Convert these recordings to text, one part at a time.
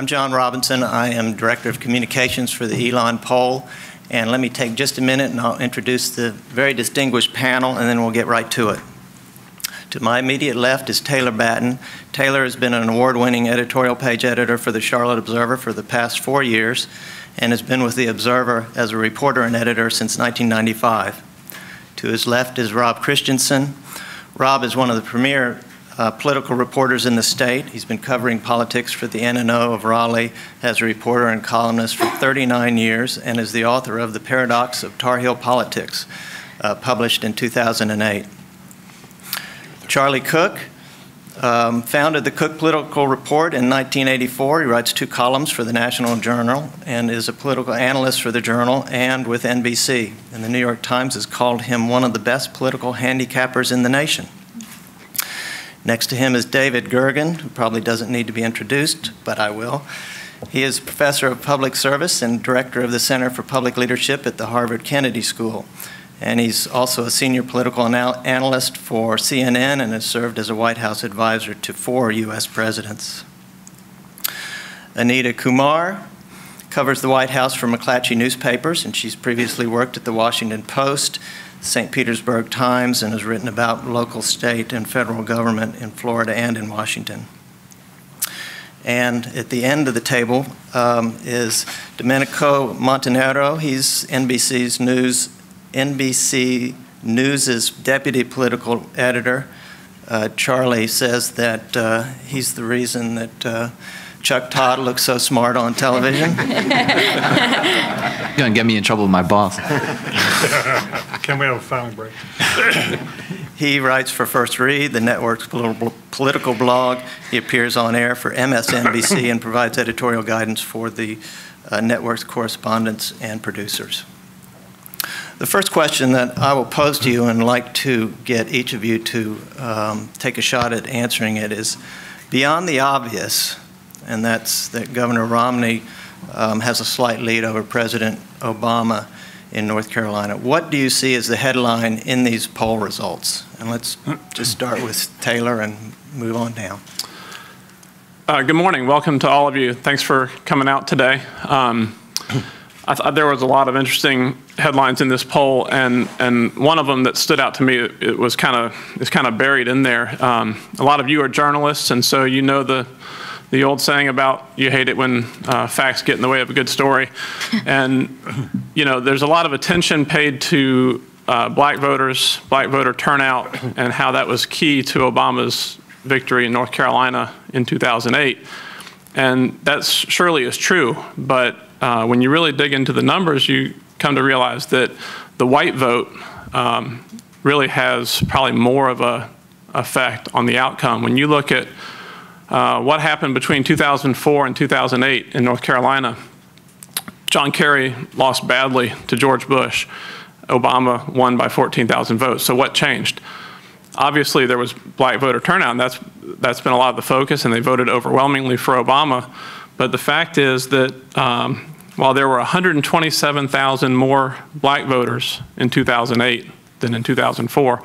I'm John Robinson. I am Director of Communications for the Elon Poll. And let me take just a minute and I'll introduce the very distinguished panel and then we'll get right to it. To my immediate left is Taylor Batten. Taylor has been an award-winning editorial page editor for the Charlotte Observer for the past 4 years and has been with the Observer as a reporter and editor since 1995. To his left is Rob Christensen. Rob is one of the premier political reporters in the state. He's been covering politics for the NNO of Raleigh as a reporter and columnist for 39 years and is the author of The Paradox of Tar Heel Politics, published in 2008. Charlie Cook founded the Cook Political Report in 1984. He writes 2 columns for the National Journal and is a political analyst for the Journal and with NBC. And the New York Times has called him one of the best political handicappers in the nation. Next to him is David Gergen, who probably doesn't need to be introduced, but I will. He is professor of public service and director of the Center for Public Leadership at the Harvard Kennedy School. And he's also a senior political analyst for CNN and has served as a White House advisor to 4 U.S. presidents. Anita Kumar covers the White House for McClatchy newspapers, and she's previously worked at the Washington Post, St. Petersburg Times, and has written about local, state, and federal government in Florida and in Washington. And at the end of the table is Domenico Montanaro. He's NBC News' deputy political editor. Charlie says that he's the reason that Chuck Todd looks so smart on television. You're going to get me in trouble with my boss. Can we have a filing break? He writes for First Read, the network's political blog. He appears on air for MSNBC and provides editorial guidance for the network's correspondents and producers. The first question that I will pose to you and like to get each of you to take a shot at answering it is, beyond the obvious, and that's that Governor Romney has a slight lead over President Obama in North Carolina. What do you see as the headline in these poll results? And let's just start with Taylor and move on down. Good morning. Welcome to all of you. Thanks for coming out today. I thought there was a lot of interesting headlines in this poll, and one of them that stood out to me, it's kind of buried in there. A lot of you are journalists, and so you know the old saying about you hate it when facts get in the way of a good story. And you know, there's a lot of attention paid to black voters, black voter turnout, and how that was key to Obama's victory in North Carolina in 2008. And that surely is true, but when you really dig into the numbers, you come to realize that the white vote really has probably more of an effect on the outcome. When you look at what happened between 2004 and 2008 in North Carolina, John Kerry lost badly to George Bush. Obama won by 14,000 votes. So what changed? Obviously, there was black voter turnout, and that's been a lot of the focus, and they voted overwhelmingly for Obama. But the fact is that while there were 127,000 more black voters in 2008 than in 2004,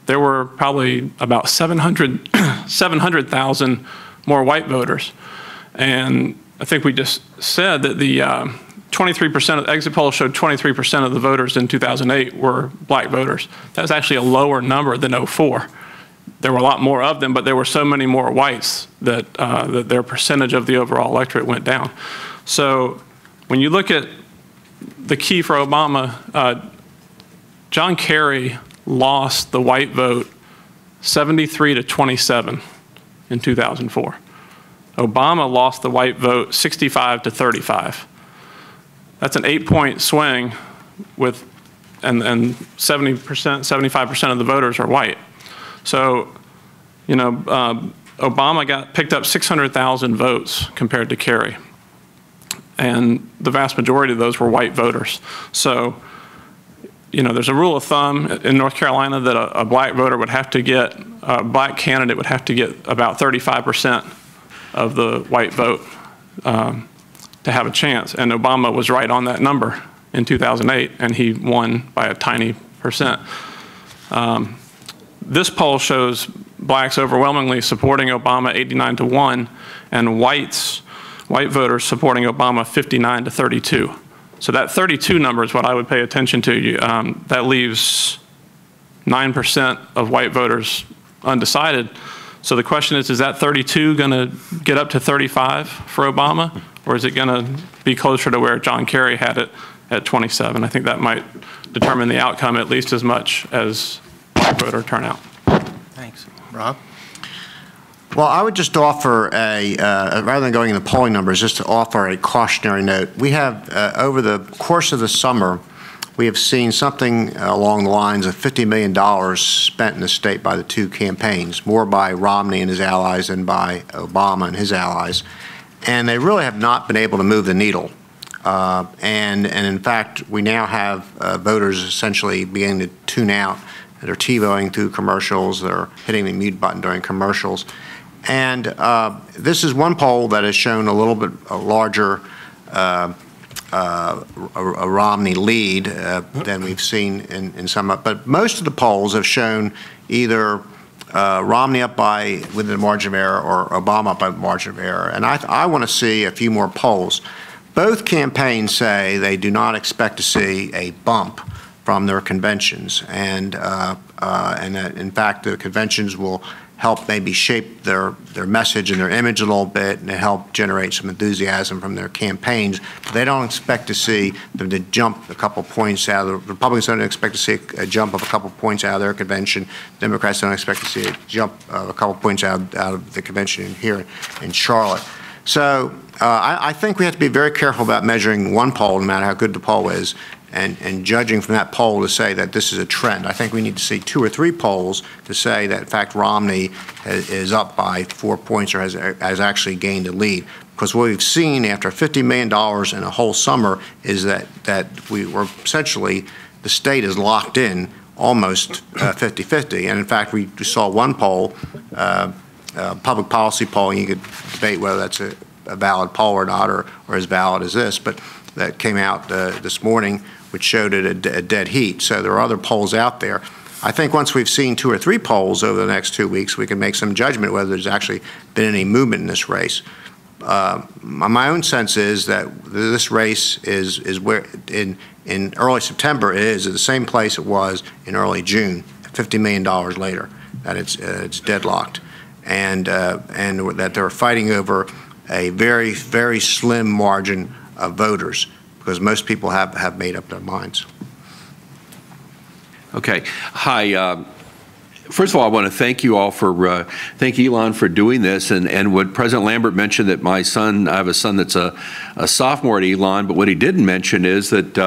there were probably about 700,000 more white voters. And I think we just said that the 23% of exit polls showed 23% of the voters in 2008 were black voters. That was actually a lower number than 2004. There were a lot more of them, but there were so many more whites that, that their percentage of the overall electorate went down. So when you look at the key for Obama, John Kerry lost the white vote 73 to 27 in 2004. Obama lost the white vote 65 to 35. That's an 8-point swing with, and 70%, 75% of the voters are white. So, you know, Obama picked up 600,000 votes compared to Kerry. And the vast majority of those were white voters. So, you know, there's a rule of thumb in North Carolina that a black voter would have to get, a black candidate would have to get about 35% of the white vote to have a chance. And Obama was right on that number in 2008, and he won by a tiny percent. This poll shows blacks overwhelmingly supporting Obama 89 to 1, and whites white voters supporting Obama 59 to 32. So that 32 number is what I would pay attention to. That leaves 9% of white voters undecided. So the question is that 32 going to get up to 35 for Obama? Or is it going to be closer to where John Kerry had it at 27? I think that might determine the outcome at least as much as white voter turnout. Thanks. Rob? Well, I would just offer rather than going into polling numbers, just to offer a cautionary note. We have, over the course of the summer, we have seen something along the lines of $50 million spent in the state by the two campaigns, more by Romney and his allies than by Obama and his allies. And they really have not been able to move the needle. And in fact, we now have voters essentially beginning to tune out. They're TiVoing through commercials. They're hitting the mute button during commercials. And this is one poll that has shown a little bit larger a Romney lead than we've seen in some. But most of the polls have shown either Romney up by within a margin of error or Obama up by a margin of error. And I want to see a few more polls. Both campaigns say they do not expect to see a bump from their conventions, and that in fact the conventions will help maybe shape their message and their image a little bit, and help generate some enthusiasm from their campaigns. But they don't expect to see them to jump a couple points out of the Republicans don't expect to see a jump of a couple points out of their convention. Democrats don't expect to see a jump of a couple points out of the convention here in Charlotte. So I think we have to be very careful about measuring one poll, no matter how good the poll is, and judging from that poll to say that this is a trend. I think we need to see 2 or 3 polls to say that, in fact, Romney is up by 4 points or has actually gained a lead. Because what we've seen after $50 million in a whole summer is that we were essentially, the state is locked in almost 50-50. And in fact, we saw one poll, public policy poll, and you could debate whether that's a valid poll or not, or as valid as this, but that came out this morning, which showed it a dead heat. So there are other polls out there. I think once we've seen 2 or 3 polls over the next 2 weeks, we can make some judgment whether there's actually been any movement in this race. My own sense is that this race is where in early September it is at the same place it was in early June, $50 million later, that it's deadlocked, and that they're fighting over a very, very slim margin of voters, because most people have made up their minds. Okay. Hi. First of all, I want to thank you all for, thank Elon for doing this. And what President Lambert mentioned, that my son, I have a son that's a sophomore at Elon, but what he didn't mention is that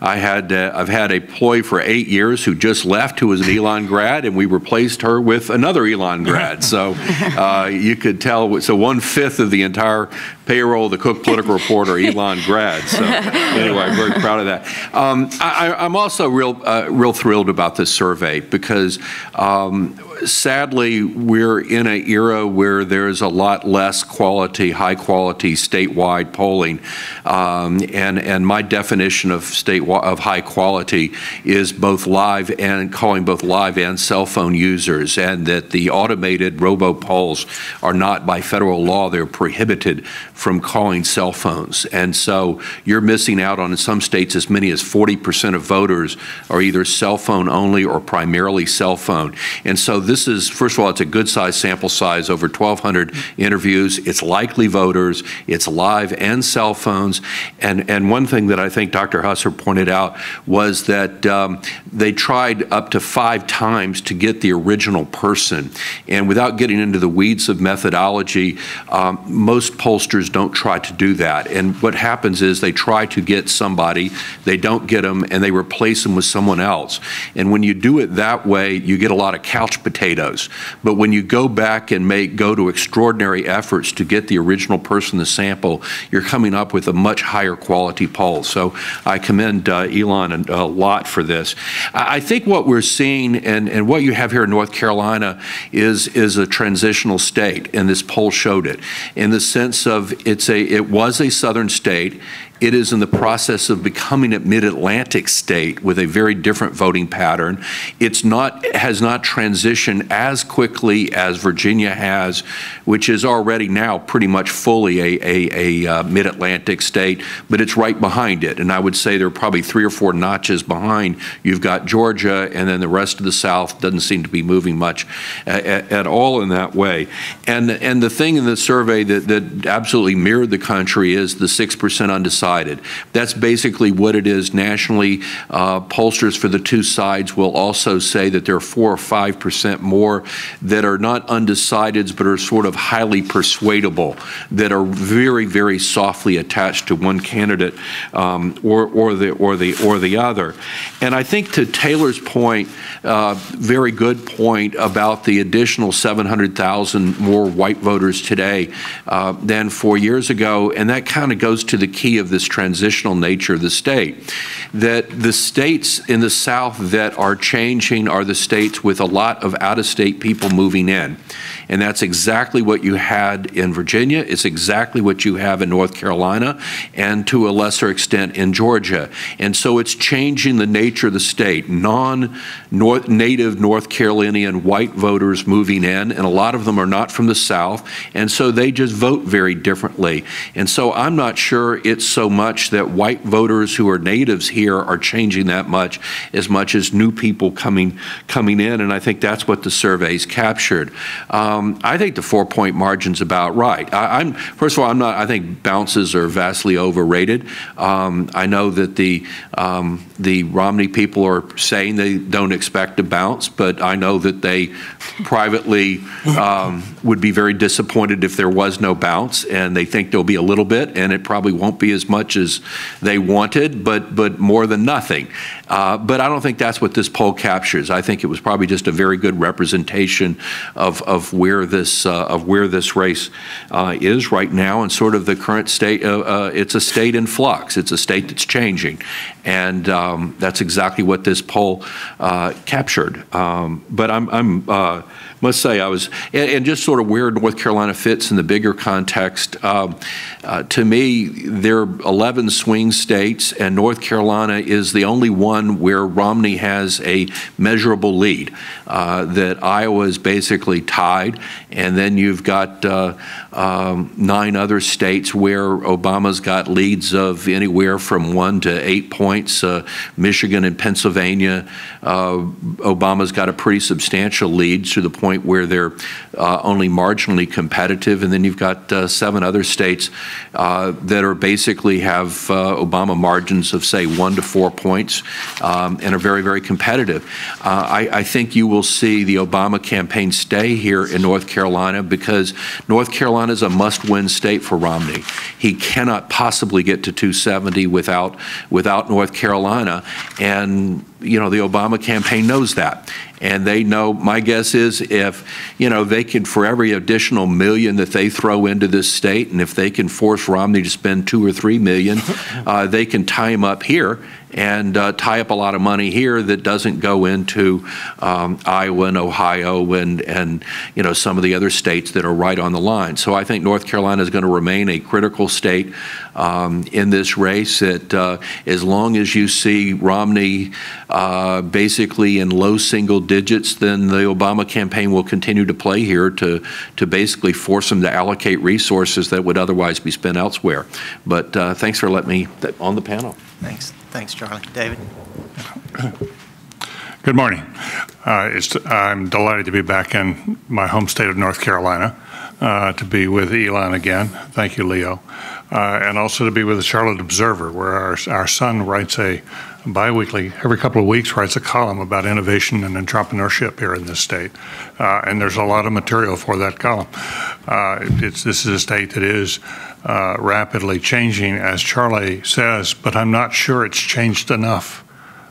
I've had a employee for 8 years who just left, who was an Elon grad, and we replaced her with another Elon grad. So you could tell, so 1/5 of the entire payroll of the Cook Political Report are Elon grads. So anyway, I'm very proud of that. I'm also real thrilled about this survey, because sadly, we're in an era where there's a lot less quality, high quality statewide polling, and my definition of high quality is both live and calling both live and cell phone users, and that the automated robopolls are not, by federal law, they're prohibited from calling cell phones. And so you're missing out on, in some states, as many as 40% of voters are either cell phone only or primarily cell phone. And so this is, first of all, it's a good size sample size, over 1,200 interviews. It's likely voters, it's live and cell phones. And one thing that I think Dr. Husser pointed out was that they tried up to 5 times to get the original person. And without getting into the weeds of methodology, most pollsters don't try to do that. And what happens is they try to get somebody, they don't get them, and they replace them with someone else. And when you do it that way, you get a lot of couch potatoes. But when you go back and go to extraordinary efforts to get the original person to sample, you're coming up with a much higher quality poll. So I commend Elon a lot for this. I think what we're seeing, and what you have here in North Carolina, is a transitional state, and this poll showed it, in the sense of it was a southern state. It is in the process of becoming a mid-Atlantic state with a very different voting pattern. Has not transitioned transition as quickly as Virginia has, which is already now pretty much fully a mid-Atlantic state, but it's right behind it. And I would say there are probably 3 or 4 notches behind. You've got Georgia, and then the rest of the South doesn't seem to be moving much at all in that way. And the thing in the survey that absolutely mirrored the country is the 6% undecided. That's basically what it is nationally. Pollsters for the two sides will also say that there are 4 or 5% more that are not undecideds, but are sort of highly persuadable, that are very, very softly attached to one candidate or the other. And I think to Taylor's point, very good point about the additional 700,000 more white voters today than 4 years ago, and that kind of goes to the key of this transitional nature of the state, that the states in the South that are changing are the states with a lot of out-of-state people moving in. And that's exactly what you had in Virginia. It's exactly what you have in North Carolina, and to a lesser extent in Georgia. And so it's changing the nature of the state. Non-native North Carolinian white voters moving in, and a lot of them are not from the South, and so they just vote very differently. And so I'm not sure it's so much that white voters who are natives here are changing that much as new people coming in, and I think that's what the surveys captured. I think the 4-point margin's about right. First of all, I think bounces are vastly overrated. I know that the Romney people are saying they don't expect a bounce, but I know that they privately would be very disappointed if there was no bounce, and they think there'll be a little bit, and it probably won't be as much as they wanted, but more than nothing. But I don't think that's what this poll captures. I think it was probably just a very good representation of where this race is right now, and sort of the current state. It's a state in flux. It's a state that's changing, and that's exactly what this poll captured. But I must say and just sort of where North Carolina fits in the bigger context. To me, there are 11 swing states, and North Carolina is the only one where Romney has a measurable lead. That Iowa is basically tied, and then you've got 9 other states where Obama's got leads of anywhere from 1 to 8 points. Michigan and Pennsylvania, Obama's got a pretty substantial lead to the point where they're only marginally competitive, and then you've got 7 other states that are basically have Obama margins of, say, 1 to 4 points, and are very, very competitive. I think you will see the Obama campaign stay here in North Carolina, because North Carolina is a must-win state for Romney. He cannot possibly get to 270 without North Carolina, and the Obama campaign knows that. And they know, my guess is if, they can, for every additional $1 million that they throw into this state, and if they can force Romney to spend $2 or $3 million, they can tie him up here and tie up a lot of money here that doesn't go into Iowa and Ohio and some of the other states that are right on the line. So I think North Carolina is going to remain a critical state in this race. That as long as you see Romney basically in low single digits, then the Obama campaign will continue to play here to basically force him to allocate resources that would otherwise be spent elsewhere. But thanks for letting me on the panel. Thanks, Charlie. David? Good morning. I'm delighted to be back in my home state of North Carolina, to be with Elon again. Thank you, Leo. And also to be with the Charlotte Observer, where our son writes biweekly, every couple of weeks, writes a column about innovation and entrepreneurship here in this state. And there's a lot of material for that column. This is a state that is rapidly changing, as Charlie says, but I'm not sure it's changed enough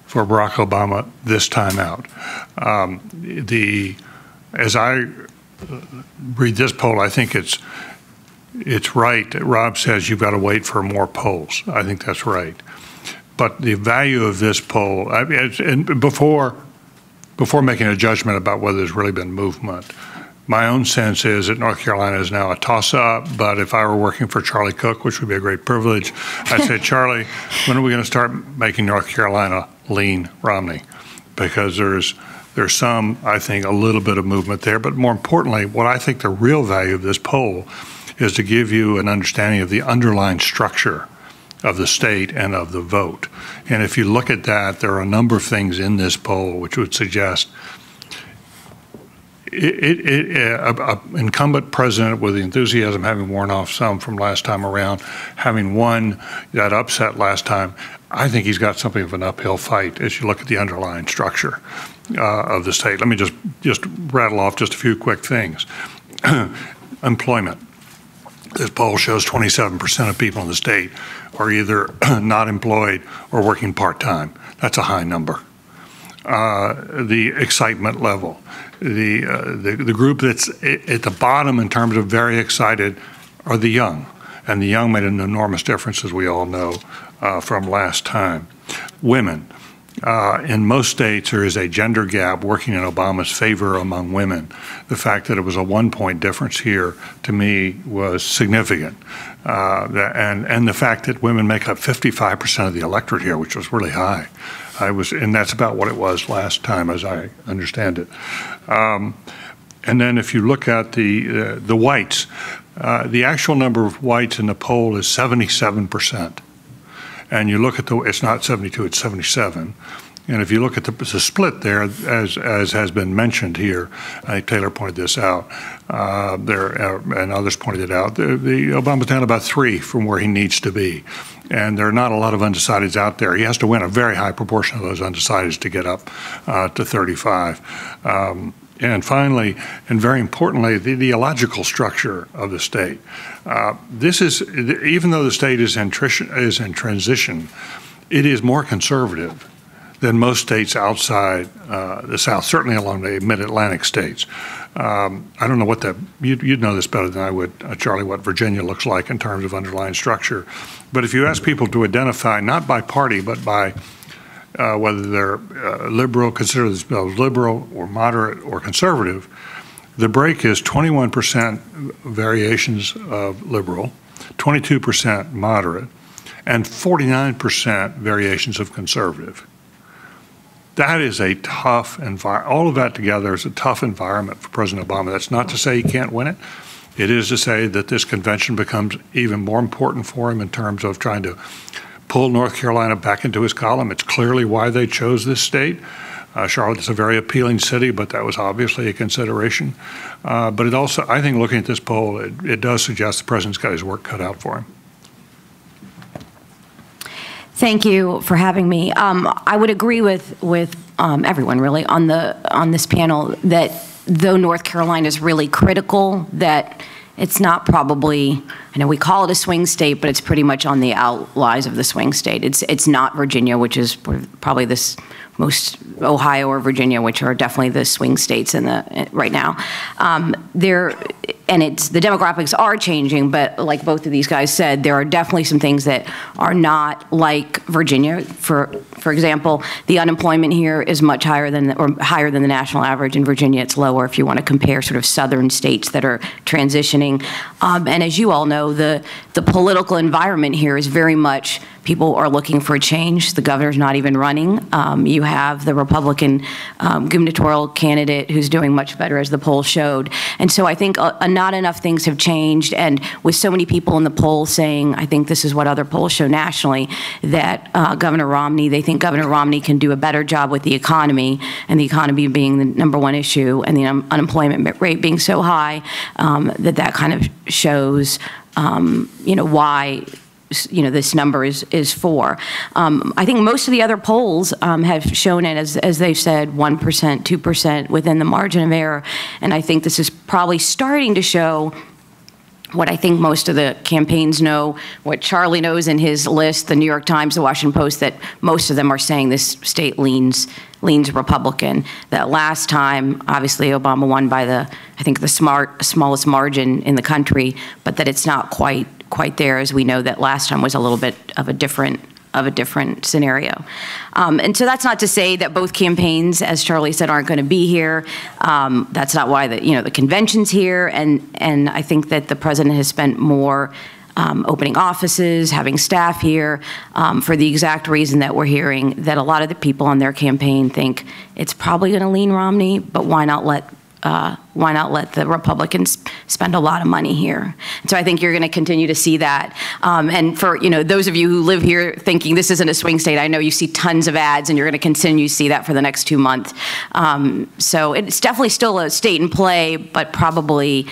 for Barack Obama this time out. As I read this poll, I think it's right that Rob says you've got to wait for more polls. I think that's right. But the value of this poll, and before making a judgment about whether there's really been movement, my own sense is that North Carolina is now a toss-up, but if I were working for Charlie Cook, which would be a great privilege, I'd say, Charlie, when are we going to start making North Carolina lean Romney? Because there's There's some, I think, a little bit of movement there, but more importantly, what I think the real value of this poll is to give you an understanding of the underlying structure of the state and of the vote. And if you look at that, there are a number of things in this poll which would suggest an incumbent president with the enthusiasm having worn off some from last time around, having won that upset last time, I think he's got something of an uphill fight as you look at the underlying structure of the state. Let me just rattle off just a few quick things. Employment. This poll shows 27% of people in the state are either not employed or working part-time. That's a high number. The excitement level. The group that's at the bottom in terms of very excited are the young. And the young made an enormous difference, as we all know, from last time. Women. In most states, there is a gender gap working in Obama's favor among women. The fact that it was a 1-point difference here, to me, was significant. And the fact that women make up 55% of the electorate here, which was really high. And that's about what it was last time, as I understand it. And then if you look at the whites, the actual number of whites in the poll is 77%. And you look at it's not 72, it's 77. And if you look at the split there, as has been mentioned here, I think Taylor pointed this out, and others pointed it out, Obama's down about 3 from where he needs to be. And there are not a lot of undecideds out there. He has to win a very high proportion of those undecideds to get up to 35. And finally, and very importantly, the ideological structure of the state. This is, even though the state is in transition, it is more conservative than most states outside the South, certainly along the mid-Atlantic states. I don't know what you'd know this better than I would, Charlie, what Virginia looks like in terms of underlying structure. But if you ask people to identify, not by party, but by whether they're liberal, consider themselves liberal or moderate or conservative, the break is 21% variations of liberal, 22% moderate, and 49% variations of conservative. That is a tough environment. All of that together is a tough environment for President Obama. That's not to say he can't win it. It is to say that this convention becomes even more important for him in terms of trying to pull North Carolina back into his column. It's clearly why they chose this state. Charlotte is a very appealing city, but that was obviously a consideration. But it also, I think looking at this poll, it does suggest the president's got his work cut out for him. Thank you for having me. I would agree with everyone really on this panel that though North Carolina is really critical, that it's not probably, I know we call it a swing state, but it's pretty much on the outliers of the swing state. It's not Virginia, which is probably this most, Ohio or Virginia, which are definitely the swing states in right now. And the demographics are changing, but like both of these guys said, there are definitely some things that are not like Virginia. For example, the unemployment here is much higher than the national average. In Virginia, it's lower if you want to compare sort of southern states that are transitioning. And as you all know, the political environment here is very much, people are looking for a change. The governor's not even running. You have the Republican gubernatorial candidate who's doing much better, as the poll showed. And so I think not enough things have changed. And with so many people in the poll saying, I think this is what other polls show nationally, that Governor Romney, they think Governor Romney can do a better job with the economy, and the economy being the #1 issue, and the unemployment rate being so high, that kind of shows, why this number is 4. I think most of the other polls have shown it, as they've said, 1%, 2% within the margin of error. And I think this is probably starting to show what I think most of the campaigns know, what Charlie knows in his list, the New York Times, the Washington Post, that most of them are saying this state leans Republican. That last time, obviously, Obama won by I think the smallest margin in the country, but that it's not quite there, as we know that last time was a little bit of a different scenario. And so that's not to say that both campaigns, as Charlie said, aren't going to be here. That's not why the convention's here. And I think that the president has spent more opening offices, having staff here, for the exact reason that we're hearing that a lot of the people on their campaign think it's probably going to lean Romney, but why not let the Republicans spend a lot of money here? And so I think you're going to continue to see that. And for those of you who live here thinking this isn't a swing state, I know you see tons of ads, and you're going to continue to see that for the next 2 months. So it's definitely still a state in play, but probably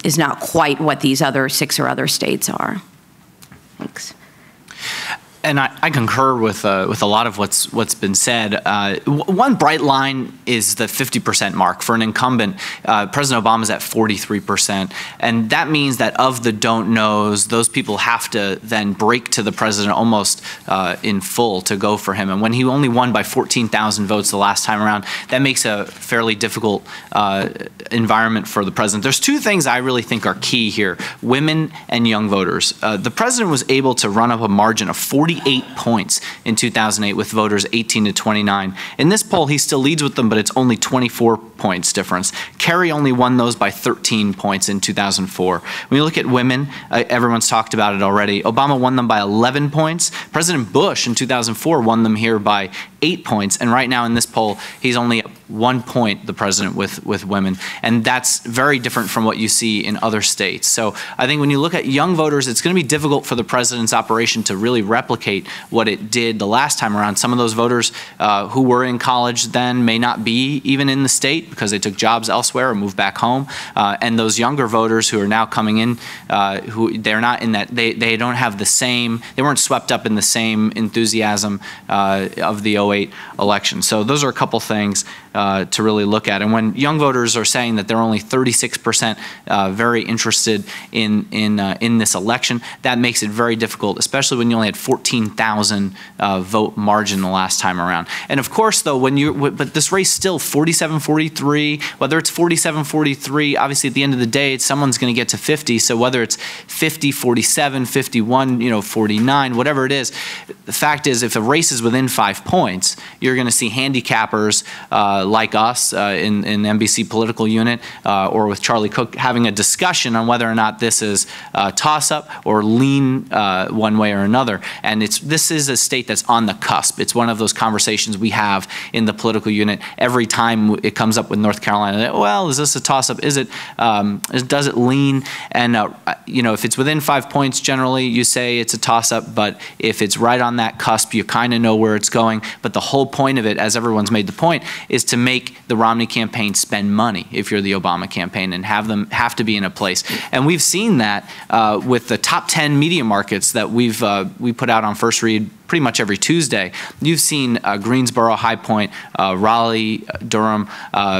is not quite what these other 6 or other states are. Thanks. And I concur with a lot of what's been said. One bright line is the 50% mark. For an incumbent, President Obama's at 43%, and that means that of the don't knows, those people have to then break to the president almost in full to go for him. And when he only won by 14,000 votes the last time around, that makes a fairly difficult environment for the president. There's 2 things I really think are key here: women and young voters. The president was able to run up a margin of 48 points in 2008 with voters 18 to 29. In this poll, he still leads with them, but it's only 24 points difference. Kerry only won those by 13 points in 2004. When you look at women, everyone's talked about it already. Obama won them by 11 points. President Bush in 2004 won them here by 8 points. And right now in this poll, he's only at 1 point, the president, with women. And that's very different from what you see in other states. So I think when you look at young voters, it's going to be difficult for the president's operation to really replicate what it did the last time around. Some of those voters who were in college then may not be even in the state because they took jobs elsewhere or moved back home. And those younger voters who are now coming in, who they're not in that, they don't have the same, they weren't swept up in the same enthusiasm of the 2008 election. So those are a couple things to really look at. And when young voters are saying that they're only 36% very interested in this election, that makes it very difficult, especially when you only had 14,000 vote margin the last time around. And of course, though, but this race still 47-43, whether it's 47-43, obviously at the end of the day, someone's going to get to 50. So whether it's 50-47, 51, 49, whatever it is, the fact is, if a race is within 5 points, you're going to see handicappers like us in NBC Political Unit or with Charlie Cook having a discussion on whether or not this is a toss-up or lean one way or another. And this is a state that's on the cusp. It's one of those conversations we have in the political unit every time it comes up with North Carolina. Well, is this a toss-up? Is it? Does it lean? And if it's within 5 points, generally you say it's a toss-up. But if it's right on that cusp, you kind of know where it's going. But the whole point of it, as everyone's made the point, is to make the Romney campaign spend money if you're the Obama campaign and have to be in a place. And we've seen that with the top 10 media markets that we put out on First Read pretty much every Tuesday. You've seen Greensboro, High Point, Raleigh, Durham,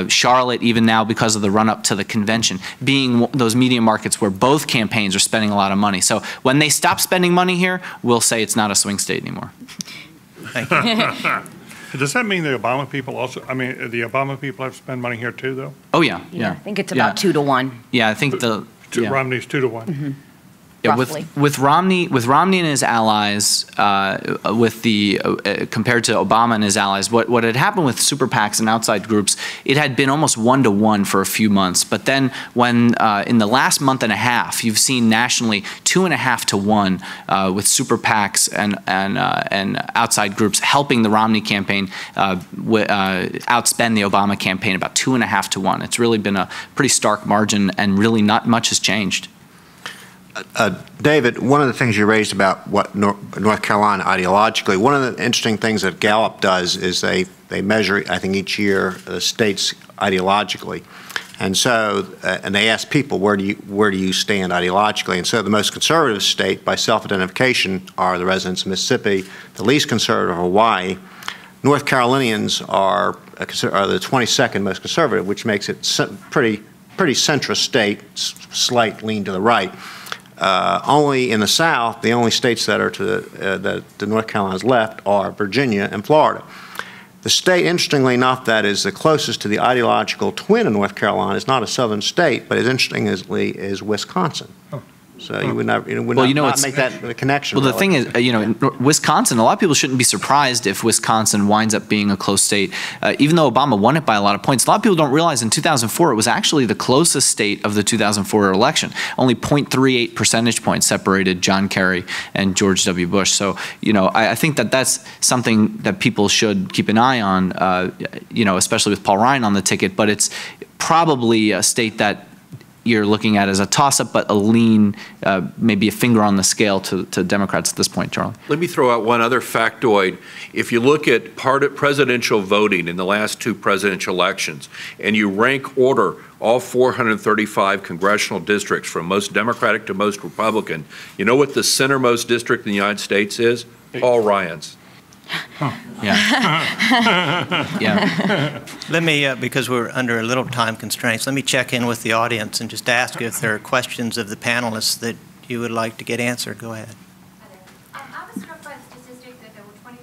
Charlotte, even now because of the run-up to the convention, being those media markets where both campaigns are spending a lot of money. So when they stop spending money here, we'll say it's not a swing state anymore. Thank you. Does that mean the Obama people also, the Obama people have to spend money here too, though? Oh, yeah. I think it's about 2 to 1. Yeah, I think Romney's 2 to 1. Mm-hmm. Yeah, with Romney and his allies, compared to Obama and his allies, what had happened with super PACs and outside groups, it had been almost 1 to 1 for a few months. But then when in the last month and a half, you've seen nationally 2.5 to 1 with super PACs and outside groups helping the Romney campaign outspend the Obama campaign about 2.5 to 1. It's really been a pretty stark margin, and really not much has changed. David, one of the things you raised about what North Carolina ideologically, one of the interesting things that Gallup does is they measure, I think, each year the states ideologically. And so, and they ask people, where do you stand ideologically? And so the most conservative state by self-identification are the residents of Mississippi, the least conservative are Hawaii. North Carolinians are the 22nd most conservative, which makes it pretty centrist state, slight lean to the right. Only in the South, the only states that are that the North Carolina's left are Virginia and Florida. The state, interestingly enough, that is the closest to the ideological twin of North Carolina is not a southern state, but as interestingly is Wisconsin. So you would not, not make that connection. Well, the thing is, in Wisconsin, a lot of people shouldn't be surprised if Wisconsin winds up being a close state. Even though Obama won it by a lot of points, a lot of people don't realize in 2004 it was actually the closest state of the 2004 election. Only 0.38 percentage points separated John Kerry and George W. Bush. So, I think that that's something that people should keep an eye on, especially with Paul Ryan on the ticket. But it's probably a state that you're looking at as a toss-up, but a lean, maybe a finger on the scale to Democrats at this point, Charlie. Let me throw out one other factoid. If you look at presidential voting in the last two presidential elections, and you rank order all 435 congressional districts from most Democratic to most Republican, you know what the centermost district in the United States is? Paul Ryan's. Huh. Yeah. Let me, because we're under a little time constraints, let me check in with the audience and just ask if there are questions of the panelists that you would like to get answered. Go ahead. I was struck by the statistic that there were 23%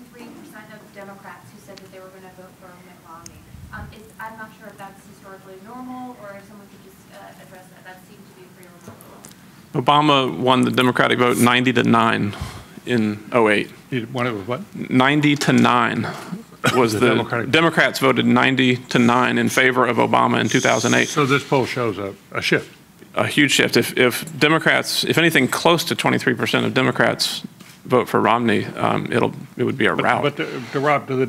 of Democrats who said that they were going to vote for Mitt Romney. I'm not sure if that's historically normal or if someone could just address that. That seemed to be pretty remarkable. Obama won the Democratic vote 90-9 in 08. He won it with what? 90-9 was the Democrats voted 90-9 in favor of Obama in 2008. So this poll shows a shift. A huge shift. If Democrats, if anything close to 23% of Democrats vote for Romney, it would be a rout. But Rob, do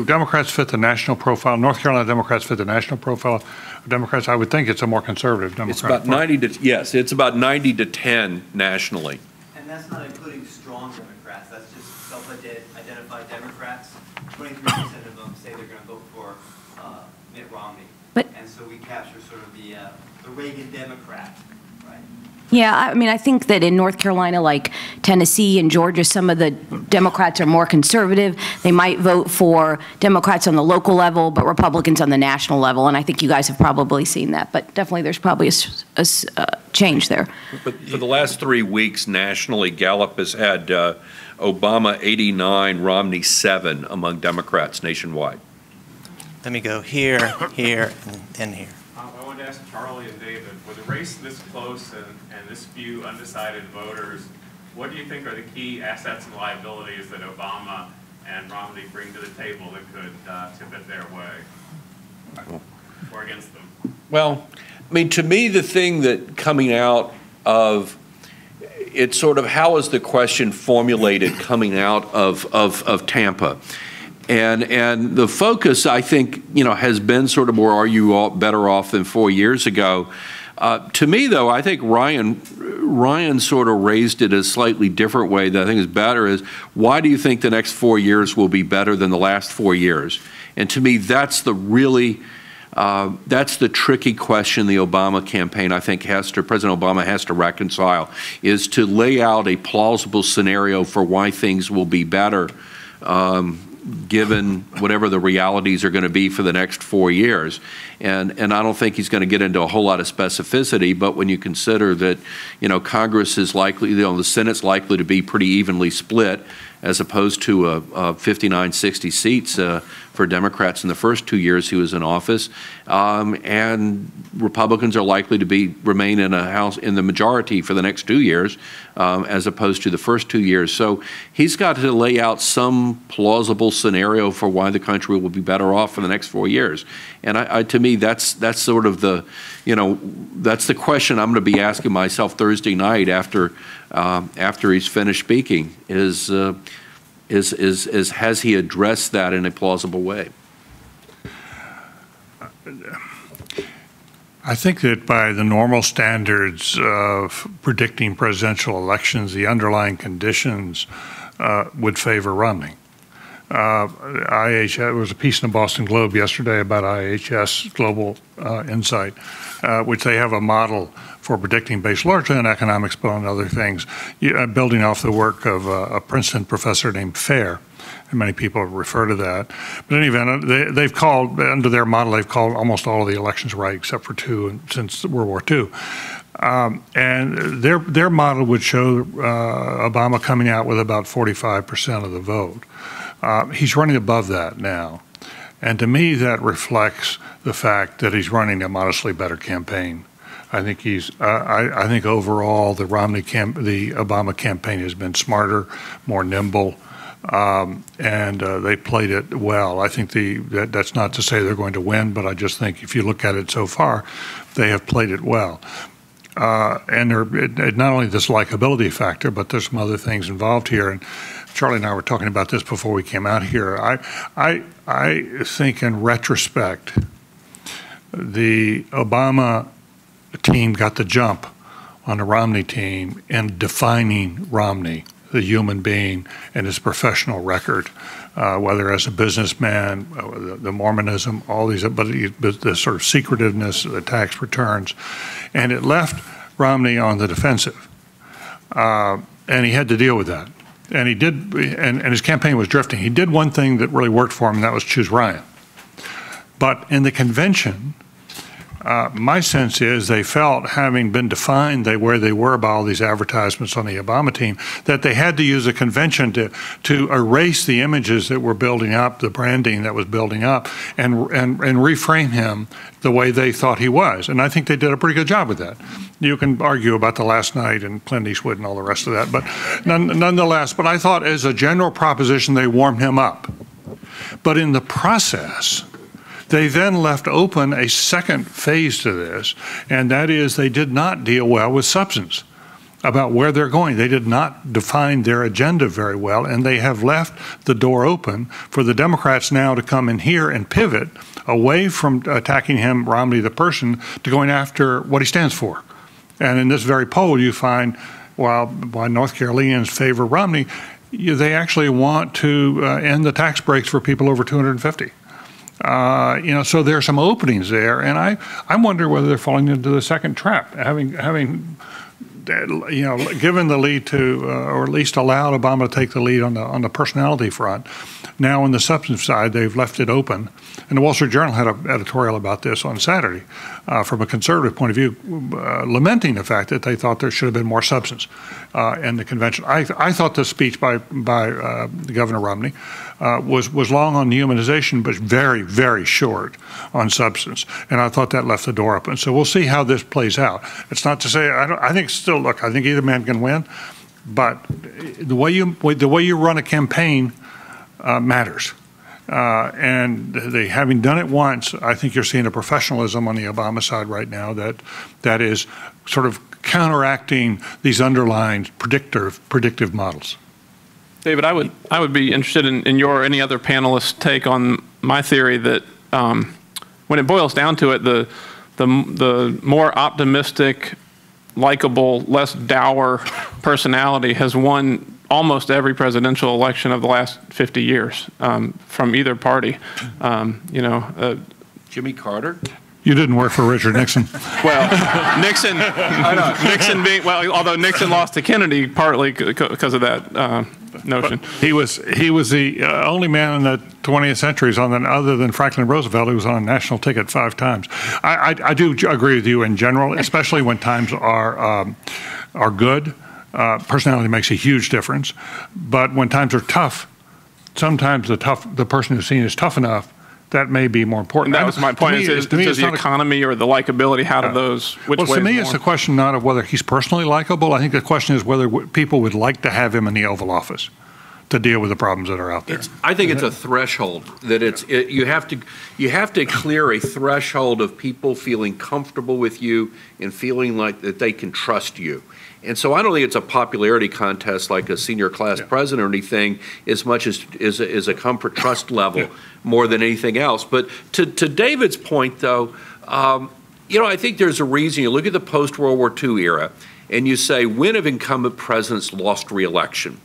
Democrats fit the national profile? North Carolina Democrats fit the national profile of Democrats? I would think it's a more conservative Democrat. It's about 90 to, yes, it's about 90-10 nationally. And that's not including strong Democrats. That's just self-identified Democrats. 23% of them say they're going to vote for Mitt Romney. And so we capture sort of the Reagan Democrat, right? Yeah, I mean, I think that in North Carolina, like Tennessee and Georgia, some of the Democrats are more conservative. They might vote for Democrats on the local level, but Republicans on the national level. And I think you guys have probably seen that. But definitely there's probably a change there. But for the last 3 weeks nationally, Gallup has had Obama 89, Romney 7 among Democrats nationwide. Let me go here, here, and then here. I wanted to ask Charlie and David, with a race this close and this few undecided voters, what do you think are the key assets and liabilities that Obama and Romney bring to the table that could tip it their way or against them? Well, I mean, to me, the thing that coming out of it's sort of how is the question formulated coming out of Tampa? And the focus, I think, has been sort of more, are you all better off than 4 years ago? To me, though, I think Ryan sort of raised it a slightly different way that I think is better is, why do you think the next 4 years will be better than the last 4 years? And to me, that's the really, that's the tricky question the Obama campaign, I think, President Obama has to reconcile, is to lay out a plausible scenario for why things will be better, given whatever the realities are going to be for the next 4 years. And I don't think he's going to get into a whole lot of specificity, but when you consider that, Congress is likely, the Senate's likely to be pretty evenly split, as opposed to 59, 60 seats for Democrats in the first 2 years he was in office, and Republicans are likely to remain in a House in the majority for the next 2 years, as opposed to the first 2 years. So he's got to lay out some plausible scenario for why the country will be better off for the next 4 years. And to me, that's sort of the, that's the question I'm going to be asking myself Thursday night after he's finished speaking, is has he addressed that in a plausible way? I think that by the normal standards of predicting presidential elections, the underlying conditions would favor Romney. There was a piece in the Boston Globe yesterday about IHS Global Insight, which they have a model for predicting based largely on economics, but on other things, building off the work of a Princeton professor named Fair. And many people refer to that. But in any event, they've called, under their model, they've called almost all of the elections right, except for 2 since World War II. And their model would show Obama coming out with about 45% of the vote. He's running above that now. And to me, that reflects the fact that he's running a modestly better campaign. I think I think overall the Obama campaign has been smarter, more nimble, and they played it well. I think that's not to say they're going to win, but I just think if you look at it so far, they have played it well. And not only this likability factor, but there's some other things involved here. And Charlie and I were talking about this before we came out here. I think in retrospect, the Obama team got the jump on the Romney team in defining Romney, the human being, and his professional record, whether as a businessman, the Mormonism, all these, but the sort of secretiveness, the tax returns, and it left Romney on the defensive, and he had to deal with that. And he did, and his campaign was drifting. He did one thing that really worked for him, and that was choose Ryan. But in the convention, my sense is they felt, having been defined where they were by all these advertisements on the Obama team, that they had to use a convention to erase the images that were building up, the branding that was building up, and reframe him the way they thought he was. And I think they did a pretty good job with that. You can argue about the last night and Clint Eastwood and all the rest of that, but nonetheless, but I thought as a general proposition, they warmed him up. But in the process, they then left open a second phase to this, and that is they did not deal well with substance about where they're going. They did not define their agenda very well, and they have left the door open for the Democrats now to come in here and pivot away from attacking him, Romney the person, to going after what he stands for. And in this very poll, you find while North Carolinians favor Romney, they actually want to end the tax breaks for people over 250. So there are some openings there, and I wonder whether they're falling into the second trap, having given the lead to, or at least allowed Obama to take the lead on the personality front. Now on the substance side, they've left it open. And the Wall Street Journal had an editorial about this on Saturday from a conservative point of view, lamenting the fact that they thought there should have been more substance in the convention. I thought the speech by Governor Romney was long on humanization, but very, very short on substance. And I thought that left the door open. So we'll see how this plays out. It's not to say, I think still, look, I think either man can win, but the way you run a campaign matters. And having done it once, I think you're seeing a professionalism on the Obama side right now that is sort of counteracting these underlying predictive models. David, I would be interested in your or any other panelist take on my theory that when it boils down to it, the more optimistic, likable, less dour personality has won almost every presidential election of the last 50 years from either party. Jimmy Carter? You didn't work for Richard Nixon. Well, Nixon being, well, although Nixon lost to Kennedy partly because of that notion. But he was the only man in the 20th century other than Franklin Roosevelt who was on a national ticket 5 times. I do agree with you in general, especially when times are good. Personality makes a huge difference, but when times are tough, sometimes the person who's seen as tough enough, that may be more important. And that was my point. Is the economy or the likability, how do those, which way? Well, to me, it's a question not of whether he's personally likable. I think the question is whether people would like to have him in the Oval Office to deal with the problems that are out there. I think it's a threshold that you have to clear a threshold of people feeling comfortable with you and feeling like that they can trust you. And so I don't think it's a popularity contest like a senior class president or anything, as much as is a comfort trust level more than anything else. But to David's point, though, I think there's a reason. You look at the post-World War II era, and you say, when have incumbent presidents lost re-election?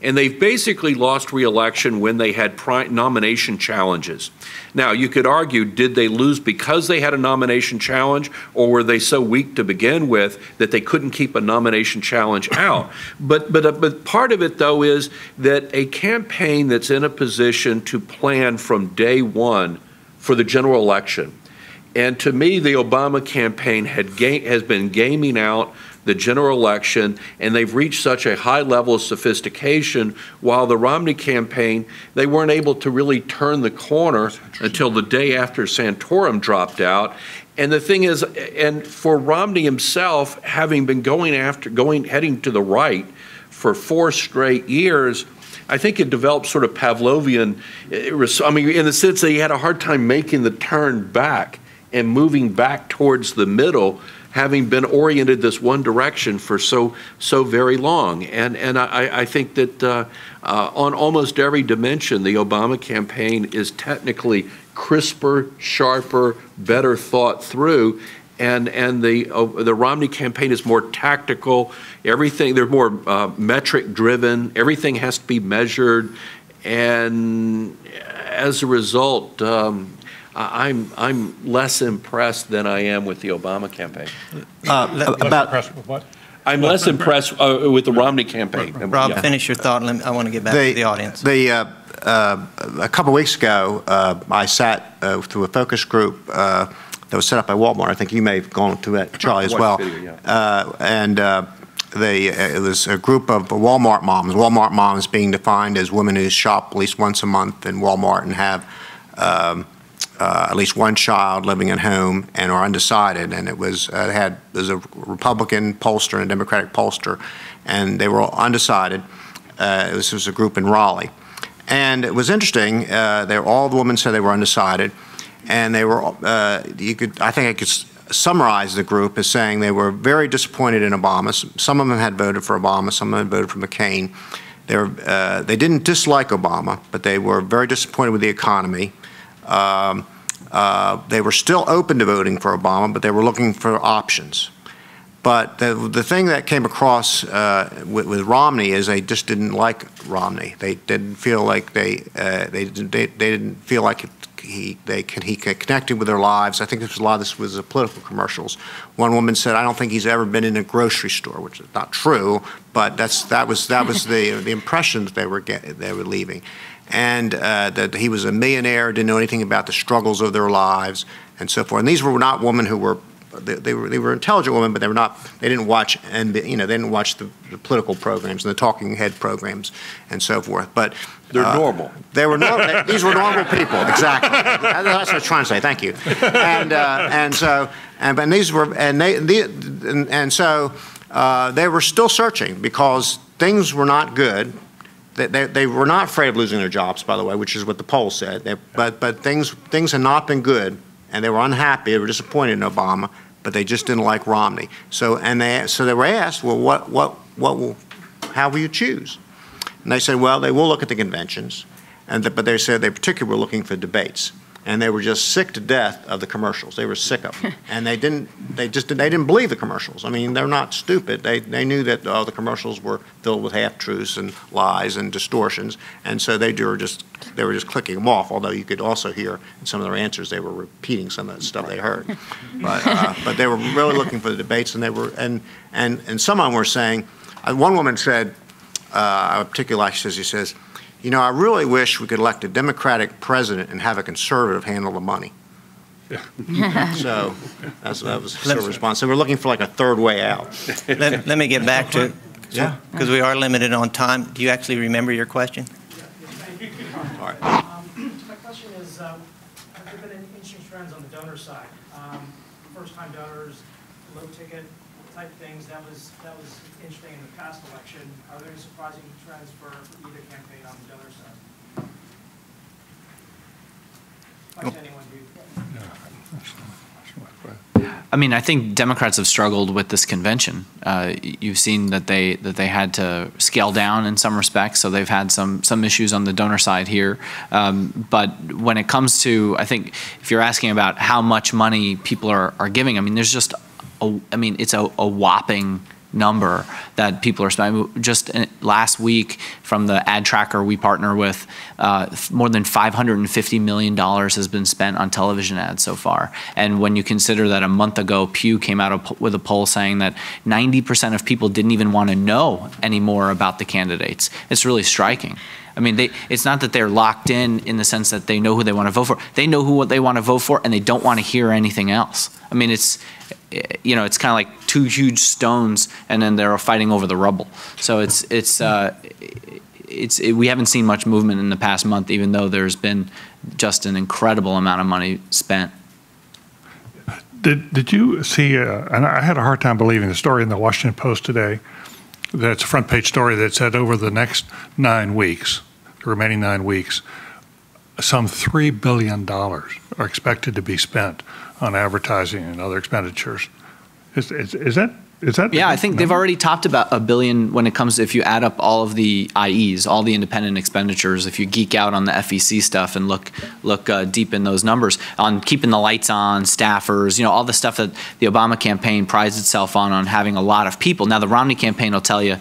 And they've basically lost re-election when they had nomination challenges. Now, you could argue, did they lose because they had a nomination challenge, or were they so weak to begin with that they couldn't keep a nomination challenge out? But part of it, though, is that a campaign that's in a position to plan from day one for the general election, and to me, the Obama campaign has been gaming out the general election, and they've reached such a high level of sophistication, while the Romney campaign, they weren't able to really turn the corner until the day after Santorum dropped out. And the thing is, and for Romney himself, having been heading to the right for 4 straight years, I think it developed sort of Pavlovian, I mean, in the sense that he had a hard time making the turn back and moving back towards the middle, having been oriented this one direction for so very long. And I think that on almost every dimension, the Obama campaign is technically crisper, sharper, better thought through, and the Romney campaign is more tactical. Everything, they're more metric driven. Everything has to be measured, and as a result, I'm less impressed than I am with the Obama campaign. I'm less impressed with the Romney campaign. Rob, finish your thought. I want to get back to the audience. A couple of weeks ago, I sat through a focus group that was set up by Walmart. I think you may have gone to that, Charlie, as well. Video, yeah. It was a group of Walmart moms. Walmart moms being defined as women who shop at least once a month in Walmart and have at least one child living at home and are undecided. And it was a Republican pollster and a Democratic pollster, and they were all undecided. This was a group in Raleigh. And it was interesting. All the women said they were undecided, and they were. I think I could summarize the group as saying they were very disappointed in Obama. Some of them had voted for Obama. Some of them had voted for McCain. They didn't dislike Obama, but they were very disappointed with the economy. They were still open to voting for Obama, but they were looking for options. But the thing that came across with Romney is they just didn't like Romney. They didn't feel like they didn't feel like he connected with their lives. I think a lot of this was the political commercials. One woman said, "I don't think he's ever been in a grocery store," which is not true, but that was the impression that they were leaving, and that he was a millionaire, didn't know anything about the struggles of their lives, and so forth. And these were not women who were. They were intelligent women, but they were not. They didn't watch, and they didn't watch the political programs and the talking head programs and so forth. But they're normal. They were normal. These were normal people. Exactly. That's what I was trying to say. Thank you. They were still searching because things were not good. They were not afraid of losing their jobs, by the way, which is what the poll said. But things had not been good, and they were unhappy. They were disappointed in Obama, but they just didn't like Romney. So they were asked, well, how will you choose? And they said, well, they will look at the conventions, but they said they particularly were looking for debates, and they were just sick to death of the commercials. They were sick of them, and they didn't believe the commercials. I mean, they're not stupid. They knew that the commercials were filled with half-truths and lies and distortions, and so they were just clicking them off. Although you could also hear in some of their answers they were repeating some of the stuff they heard, but they were really looking for the debates, and they were and some of them were saying. One woman said, I particularly like, she says, "You know, I really wish we could elect a Democratic president and have a conservative handle the money." Yeah. So that was sort of response. So we're looking for like a third way out. Let me get back to it, because we are limited on time. Do you actually remember your question? All right. My question is, have there been any interesting trends on the donor side? First-time donors, low-ticket type things. That was interesting in the past election. Are there any surprising trends for either campaign on the donor side? I mean, I think Democrats have struggled with this convention. You've seen that they had to scale down in some respects, so they've had some issues on the donor side here. But when it comes to, I think, if you're asking about how much money people are giving, I mean, there's just, it's a whopping number that people are spending. Just last week, from the ad tracker we partner with, more than $550 million has been spent on television ads so far. And when you consider that a month ago, Pew came out with a poll saying that 90% of people didn't even want to know any more about the candidates, it's really striking. I mean, it's not that they're locked in the sense that they know who they want to vote for. They know who they want to vote for, and they don't want to hear anything else. I mean, you know, it's kind of like two huge stones, and then they're fighting over the rubble. So we haven't seen much movement in the past month, even though there's been just an incredible amount of money spent. Did you see, and I had a hard time believing the story in the Washington Post today, that's a front page story that said over the next 9 weeks, the remaining 9 weeks, some $3 billion are expected to be spent on advertising and other expenditures. Is that? Yeah, I think they've already topped about $1 billion when it comes, if you add up all of the IEs, all the independent expenditures, if you geek out on the FEC stuff and look deep in those numbers, on keeping the lights on, staffers, you know, all the stuff that the Obama campaign prides itself on having a lot of people. Now the Romney campaign will tell you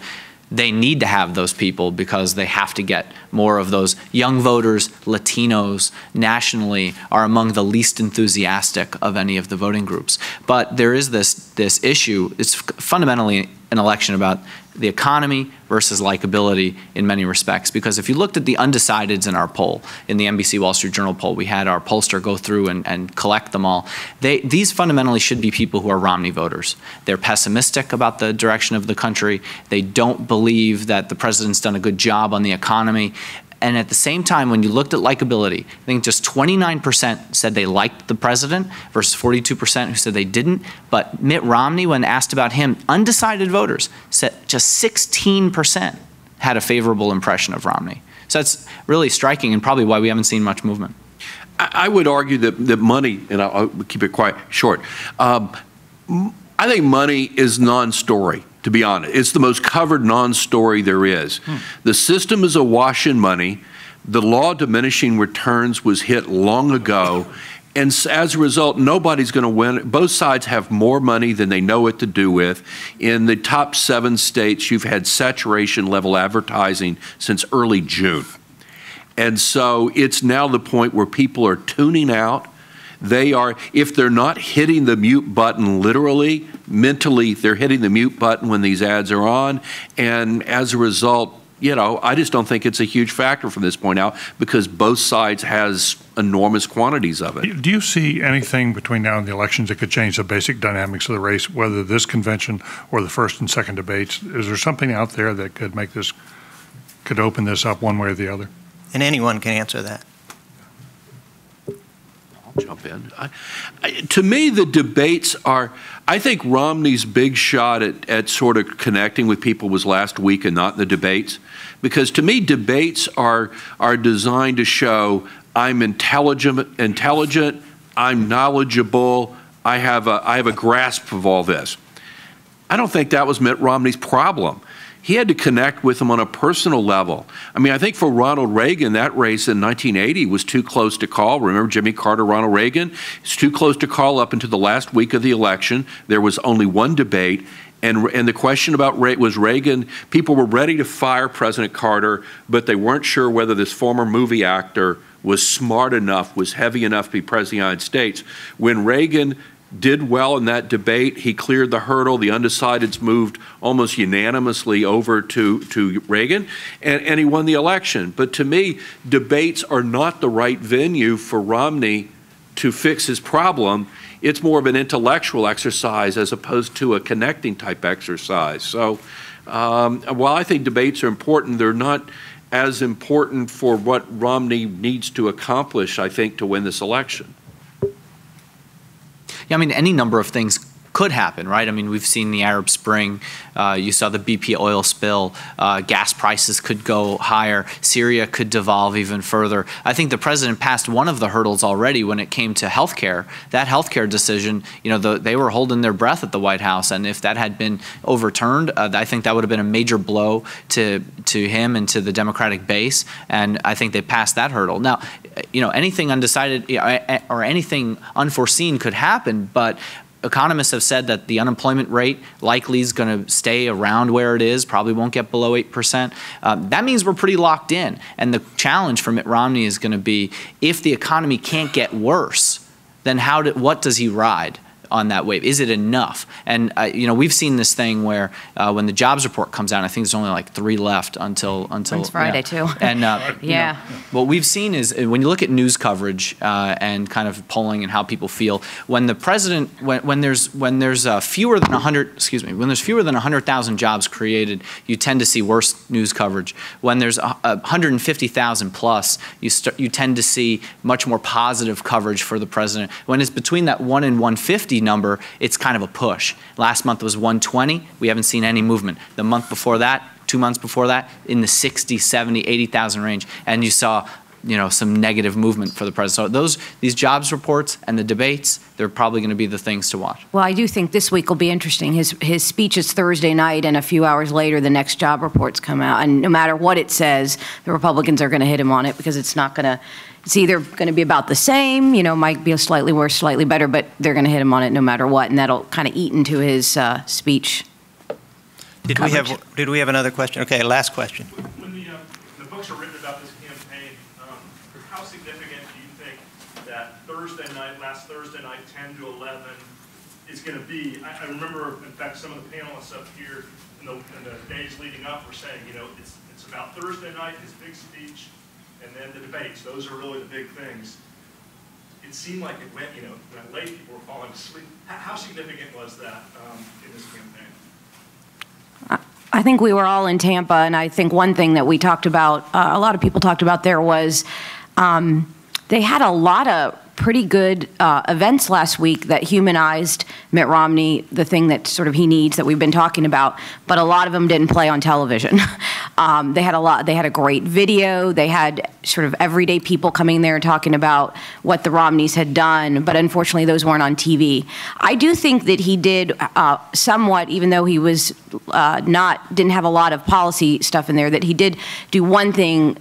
they need to have those people because they have to get more of those young voters. Latinos nationally are among the least enthusiastic of any of the voting groups. But there is this issue. It's fundamentally an election about the economy versus likability in many respects. Because if you looked at the undecideds in our poll, in the NBC Wall Street Journal poll, we had our pollster go through and collect them all. These fundamentally should be people who are Romney voters. They're pessimistic about the direction of the country. They don't believe that the president's done a good job on the economy. And at the same time, when you looked at likability, I think just 29% said they liked the president versus 42% who said they didn't. But Mitt Romney, when asked about him, undecided voters said just 16% had a favorable impression of Romney. So that's really striking and probably why we haven't seen much movement. I would argue that money, and I'll keep it quite short, I think money is non-story. To be honest, it's the most covered non-story there is. The system is awash in money. The law of diminishing returns was hit long ago. And as a result, nobody's going to win. Both sides have more money than they know what to do with. In the top 7 states, you've had saturation level advertising since early June. And so it's now the point where people are tuning out. They are, if they're not hitting the mute button literally, mentally, they're hitting the mute button when these ads are on. And as a result, you know, I just don't think it's a huge factor from this point out because both sides has enormous quantities of it. Do you see anything between now and the elections that could change the basic dynamics of the race, whether this convention or the first and second debates? Is there something out there that could make this, could open this up one way or the other? And anyone can answer that. Jump in. To me, the debates are, I think Romney's big shot at sort of connecting with people was last week and not the debates. Because to me, debates are designed to show I'm intelligent, I'm knowledgeable, I have a grasp of all this. I don't think that was Mitt Romney's problem. He had to connect with them on a personal level. I mean, I think for Ronald Reagan, that race in 1980 was too close to call. Remember Jimmy Carter, Ronald Reagan? It's too close to call up until the last week of the election. There was only one debate. And the question about was Reagan, people were ready to fire President Carter, but they weren't sure whether this former movie actor was smart enough, was heavy enough to be President of the United States. When Reagan did well in that debate, he cleared the hurdle. The undecideds moved almost unanimously over to Reagan, and he won the election. But to me, debates are not the right venue for Romney to fix his problem. It's more of an intellectual exercise as opposed to a connecting type exercise. So while I think debates are important, they're not as important for what Romney needs to accomplish, I think, to win this election. Yeah, I mean, any number of things could happen, right? I mean, we've seen the Arab Spring. You saw the BP oil spill. Gas prices could go higher. Syria could devolve even further. I think the president passed one of the hurdles already when it came to health care. That health care decision, you know, they were holding their breath at the White House. And if that had been overturned, I think that would have been a major blow to him and to the Democratic base. And I think they passed that hurdle. Now, you know, anything undecided or anything unforeseen could happen, but economists have said that the unemployment rate likely is going to stay around where it is, probably won't get below 8%. That means we're pretty locked in. And the challenge for Mitt Romney is going to be, if the economy can't get worse, then what does he ride? on that wave? Is it enough? And you know, we've seen this thing where when the jobs report comes out, I think there's only like 3 left until it's Friday too. And yeah, you know, what we've seen is when you look at news coverage and kind of polling and how people feel, when the president, when there's fewer than 100,000 jobs created, you tend to see worse news coverage. When there's 150,000 plus, you tend to see much more positive coverage for the president. When it's between that 1 and 150 number, it's kind of a push. Last month was 120. We haven't seen any movement. The month before that, 2 months before that, in the 60, 70, 80,000 range, and you saw, you know, some negative movement for the president. So these jobs reports and the debates, they're probably going to be the things to watch. Well, I do think this week will be interesting. His speech is Thursday night, and a few hours later, the next job reports come out. And no matter what it says, the Republicans are going to hit him on it because it's not going to. It's either going to be about the same, you know, might be a slightly worse, slightly better, but they're going to hit him on it no matter what, and that'll kind of eat into his speech. Did we have another question? Okay, last question. When the books are written about this campaign, how significant do you think that last Thursday night, 10 to 11, is going to be? I remember, in fact, some of the panelists up here in the days leading up were saying, you know, it's about Thursday night, his big speech, and then the debates. Those are really the big things. It seemed like it went, you know, when late people were falling asleep. How significant was that in this campaign? I think we were all in Tampa, and I think one thing that we talked about, a lot of people talked about there was they had a lot of pretty good events last week that humanized Mitt Romney, the thing that sort of he needs that we've been talking about, but a lot of them didn't play on television. They had a great video. They had sort of everyday people coming there talking about what the Romneys had done, but unfortunately those weren't on TV. I do think that he did somewhat, even though he was didn't have a lot of policy stuff in there, that he did do one thing,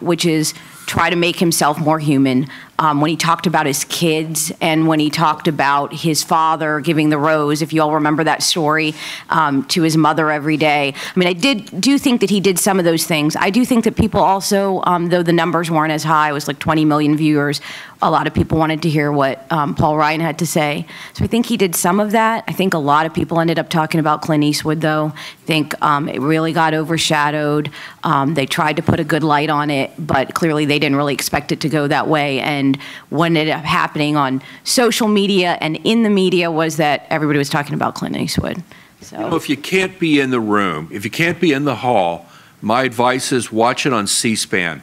which is try to make himself more human. When he talked about his kids and when he talked about his father giving the rose, if you all remember that story, to his mother every day. I mean, I do think that he did some of those things. I do think that people also, though the numbers weren't as high, it was like 20 million viewers, a lot of people wanted to hear what Paul Ryan had to say. So I think he did some of that. I think a lot of people ended up talking about Clint Eastwood, though. I think it really got overshadowed. They tried to put a good light on it, but clearly they didn't really expect it to go that way. And what ended up happening on social media and in the media was that everybody was talking about Clint Eastwood. So, you know, if you can't be in the room, if you can't be in the hall, my advice is watch it on C-SPAN,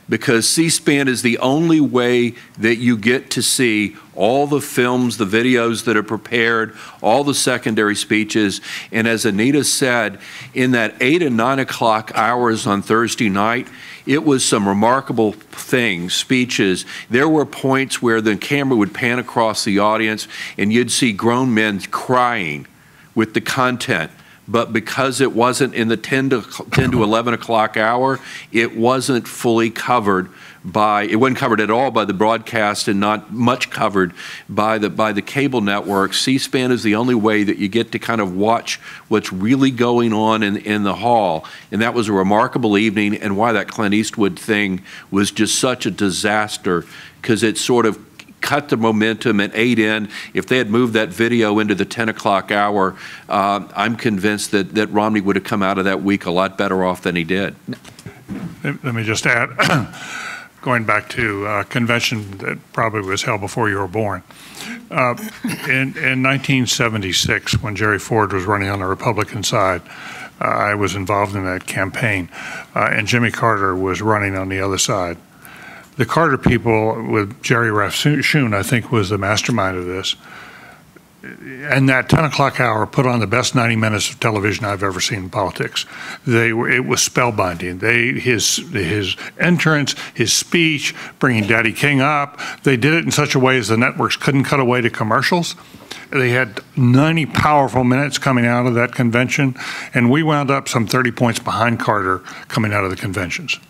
because C-SPAN is the only way that you get to see all the films, the videos that are prepared, all the secondary speeches. And as Anita said, in that 8 and 9 o'clock hours on Thursday night, it was some remarkable things, speeches. There were points where the camera would pan across the audience and you'd see grown men crying with the content. But because it wasn't in the 10 to 11 o'clock hour, it wasn't fully covered by, it wasn't covered at all by the broadcast and not much covered by the cable network. C-SPAN is the only way that you get to kind of watch what's really going on in the hall. And that was a remarkable evening, and why that Clint Eastwood thing was just such a disaster, because it sort of cut the momentum and ate in. If they had moved that video into the 10 o'clock hour, I'm convinced that Romney would have come out of that week a lot better off than he did. Let me just add, going back to a convention that probably was held before you were born. In 1976, when Jerry Ford was running on the Republican side, I was involved in that campaign, and Jimmy Carter was running on the other side. The Carter people, with Jerry Rafshoon, I think, was the mastermind of this. And that 10 o'clock hour put on the best 90 minutes of television I've ever seen in politics. It was spellbinding. His entrance, his speech, bringing Daddy King up, they did it in such a way as the networks couldn't cut away to commercials. They had 90 powerful minutes coming out of that convention, and we wound up some 30 points behind Carter coming out of the conventions.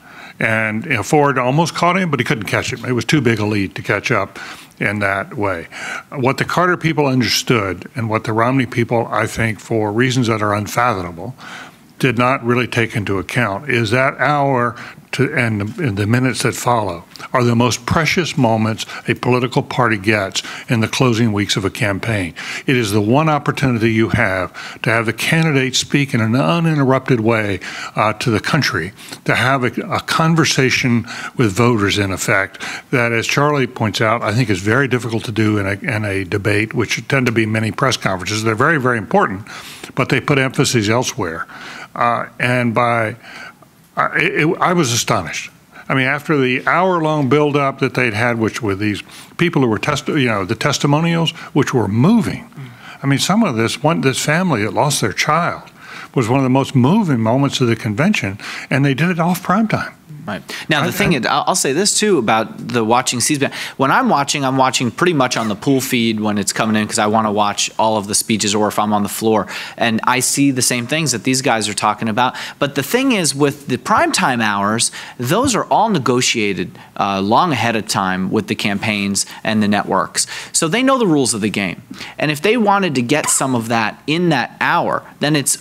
And you know, Ford almost caught him, but he couldn't catch him. It was too big a lead to catch up in that way. What the Carter people understood, and what the Romney people, I think, for reasons that are unfathomable, did not really take into account is that hour and the minutes that follow are the most precious moments a political party gets in the closing weeks of a campaign. It is the one opportunity you have to have the candidate speak in an uninterrupted way to the country, to have a conversation with voters, in effect, that, as Charlie points out, I think is very difficult to do in a debate, which tend to be many press conferences. They're very, very important, but they put emphasis elsewhere. I was astonished. I mean, after the hour-long build-up that they'd had, which were these people who were the testimonials, which were moving. I mean, some of this family that lost their child was one of the most moving moments of the convention, and they did it off primetime. Right. Now, the thing is, I'll say this too about the watching C-SPAN. When I'm watching pretty much on the pool feed when it's coming in because I want to watch all of the speeches, or if I'm on the floor. And I see the same things that these guys are talking about. But the thing is, with the primetime hours, those are all negotiated long ahead of time with the campaigns and the networks. So they know the rules of the game. And if they wanted to get some of that in that hour, then it's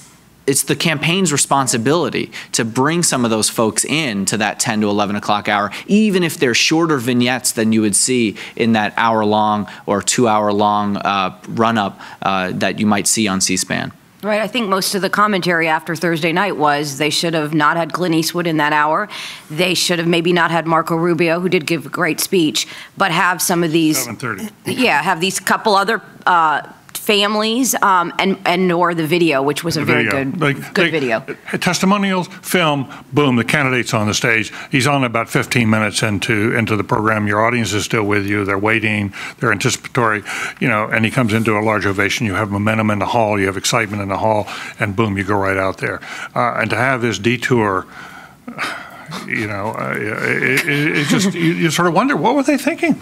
the campaign's responsibility to bring some of those folks in to that 10 to 11 o'clock hour, even if they're shorter vignettes than you would see in that hour-long or 2-hour-long run-up that you might see on C-SPAN. Right. I think most of the commentary after Thursday night was they should have not had Clint Eastwood in that hour. They should have maybe not had Marco Rubio, who did give a great speech, but have some of these. 7:30. Yeah, have these couple other families and or the video, which was a very good video. Testimonials, film, boom, the candidate's on the stage. He's on about 15 minutes into the program. Your audience is still with you. They're waiting. They're anticipatory, and he comes into a large ovation. You have momentum in the hall. You have excitement in the hall, and boom, you go right out there. And to have this detour, it just, you sort of wonder, what were they thinking?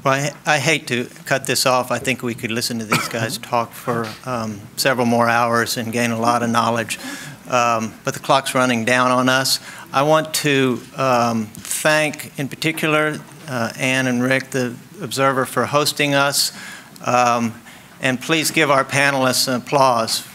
Well, I hate to cut this off. I think we could listen to these guys talk for several more hours and gain a lot of knowledge. But the clock's running down on us. I want to thank, in particular, Ann and Rick, the Observer, for hosting us. And please give our panelists an applause